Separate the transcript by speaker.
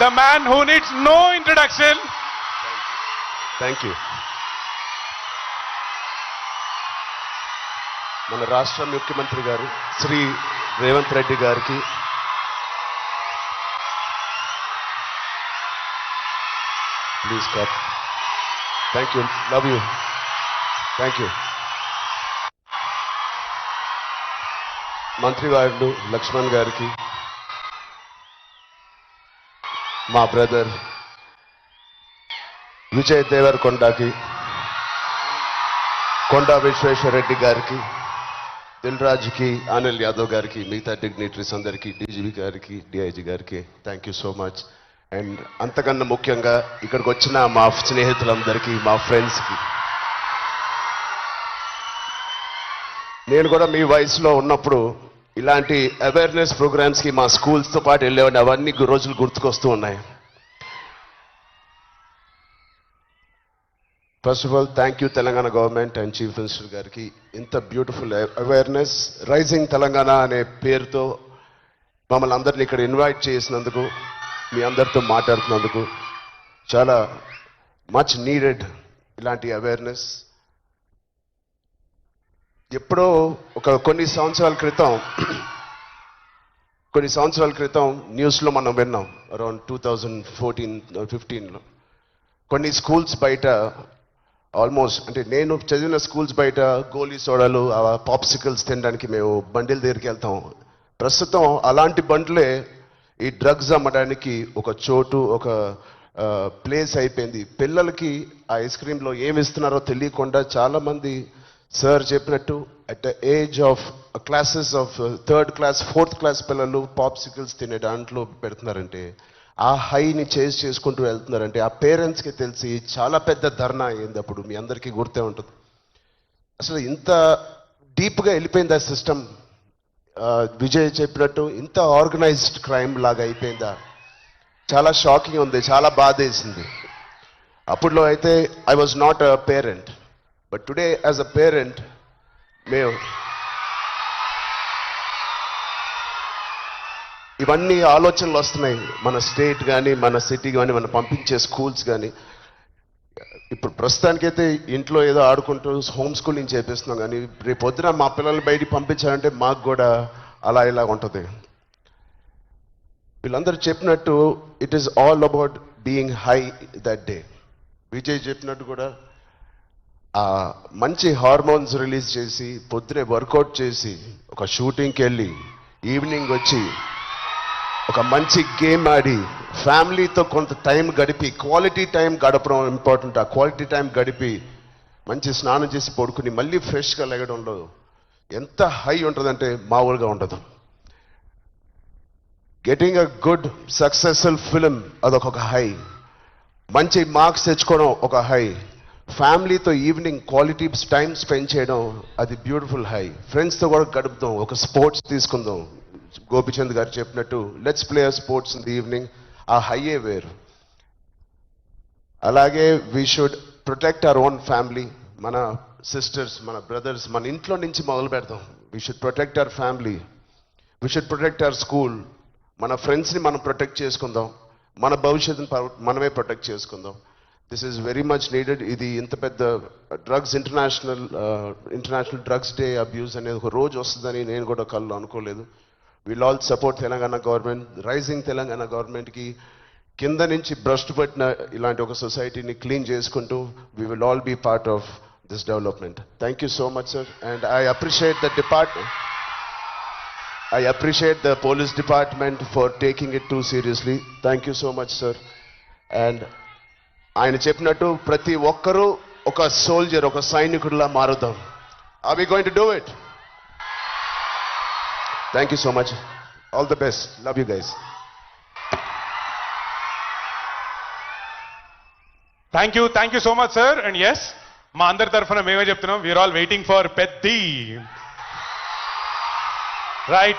Speaker 1: the man who needs no introduction.
Speaker 2: Thank you. మన రాష్ట్ర ముఖ్యమంత్రి గారు శ్రీ రేవంత్ రెడ్డి గారికి, please cup. Thank you, love you, thank you. మంత్రివారుడు లక్ష్మణ్ గారికి, మా బ్రదర్ విజయ్ దేవరకొండకి, కొండా విశ్వేశ్వరరెడ్డి గారికి, దిల్ రాజుకి, అనిల్ యాదవ్ గారికి, మిగతా డిగ్నిటరీస్ అందరికీ, డీజీపీ గారికి, డిఐజీ గారికి thank you so much. And అంతకన్నా ముఖ్యంగా ఇక్కడికి వచ్చిన మా స్నేహితులందరికీ, మా ఫ్రెండ్స్కి. నేను కూడా మీ వయసులో ఉన్నప్పుడు ఇలాంటి అవేర్నెస్ ప్రోగ్రామ్స్కి మా స్కూల్స్తో పాటు వెళ్ళేవాడిని. అవన్నీ రోజులు గుర్తుకొస్తూ ఉన్నాయి. First of all thank you Telangana government and chief minister గారికి. ఇంత బ్యూటిఫుల్ అవేర్నెస్ రైజింగ్ తెలంగాణ అనే పేరుతో మమ్మల్ని అందరినీ ఇక్కడ ఇన్వైట్ చేసినందుకు, మీ అందరితో మాట్లాడుతున్నందుకు చాలా మచ్ నీడెడ్ ఇలాంటి అవేర్నెస్. ఎప్పుడో కొన్ని సంవత్సరాల క్రితం న్యూస్లో మనం విన్నాం, అరౌండ్ 2014-15లో కొన్ని స్కూల్స్ బయట ఆల్మోస్ట్, అంటే నేను చదివిన స్కూల్స్ బయట గోలీ సోడాలు, పాప్సికల్స్ తినడానికి మేము బండిల దగ్గరికి వెళ్తాం. ప్రస్తుతం అలాంటి బండ్లే ఈ డ్రగ్స్ అమ్మడానికి ఒక చోటు, ఒక ప్లేస్ అయిపోయింది. పిల్లలకి ఆ ఐస్ క్రీమ్లో ఏమి ఇస్తున్నారో తెలియకుండా చాలామంది సార్ చెప్పినట్టు at the age of classes of 3rd class 4th class పిల్లలు పాప్సికల్స్ తినే దాంట్లో పెడుతున్నారంటే, ఆ హైని చేసుకుంటూ వెళ్తున్నారంటే ఆ పేరెంట్స్కి తెలిసి చాలా పెద్ద ధర్నా అయింది. అప్పుడు మీ అందరికీ గుర్తే ఉంటుంది. అసలు ఇంత డీప్గా వెళ్ళిపోయింది ఆ సిస్టమ్. విజయ్ చెప్పినట్టు ఇంత ఆర్గనైజ్డ్ క్రైమ్ లాగా అయిపోయిందా? చాలా షాకింగ్ ఉంది, చాలా బాధ వేసింది. అప్పుడులో అయితే I was not a parent, but today as a parent మేము ఇవన్నీ ఆలోచనలు వస్తున్నాయి. మన స్టేట్ కానీ, మన సిటీ కానీ, మనం పంపించే స్కూల్స్ కానీ. ఇప్పుడు ప్రస్తుతానికైతే ఇంట్లో ఏదో ఆడుకుంటూ హోమ్ స్కూలింగ్ చేపిస్తున్నాం, కానీ రేపు పొద్దున మా పిల్లల్ని బయటికి పంపించాలంటే మాకు కూడా అలా ఇలా ఉంటుంది. వీళ్ళందరూ చెప్పినట్టు it is all about being high that day. Vijay చెప్పినట్టు కూడా మంచి హార్మోన్స్ రిలీజ్ చేసి, పొద్దునే వర్కౌట్ చేసి, ఒక షూటింగ్కి వెళ్ళి ఈవినింగ్ వచ్చి ఒక మంచి గేమ్ ఆడి, ఫ్యామిలీతో కొంత టైం గడిపి, క్వాలిటీ టైం గడపడం ఇంపార్టెంట్. ఆ క్వాలిటీ టైం గడిపి మంచి స్నానం చేసి పడుకుని మళ్ళీ ఫ్రెష్గా లెగడంలో ఎంత హై ఉంటుందంటే మామూలుగా ఉండదు. Getting a good successful film అదొక హై, మంచి మార్క్స్ తెచ్చుకోవడం ఒక హై, ఫ్యామిలీతో ఈవినింగ్ క్వాలిటీ టైం స్పెండ్ చేయడం అది బ్యూటిఫుల్ హై, ఫ్రెండ్స్తో కూడా గడుపుదాం, ఒక స్పోర్ట్స్ తీసుకుందాం. గోపిచంద్ గారు చెప్పినట్టు let's play sports in the evening, ఆ హైయే వేరు. అలాగే we should protect our own family. మన సిస్టర్స్, మన బ్రదర్స్, మన ఇంట్లో నుంచి మొదలు పెడదాం. We should protect our family, we should protect our school. మన ఫ్రెండ్స్ని మనం ప్రొటెక్ట్ చేసుకుందాం, మన భవిష్యత్తుని మనమే ప్రొటెక్ట్ చేసుకుందాం. This is very much needed. ఇది ఇంత పెద్ద drugs international drugs day abuse అనేది ఒక రోజు వస్తుందని నేను కూడా కళ్ళు అనుకోలేదు. Will all support Telangana government, rising Telangana గవర్నమెంట్కి. కింద నుంచి భ్రష్టు పట్టిన ఇలాంటి ఒక సొసైటీని క్లీన్ చేసుకుంటూ we will all be part of this development. Thank you so much sir. And I appreciate the police department for taking it too seriously. Thank you so much sir. And ఆయన చెప్పినట్టు ప్రతి ఒక్కరూ ఒక soldier, ఒక సైనికుడిలా మారుదాం. Are we going to do it? Thank you so much. All the best. Love you guys.
Speaker 1: Thank you so much sir. And yes, మా అందరి తరఫున మేమే చెప్తున్నాం, we are all waiting for Petti. Right.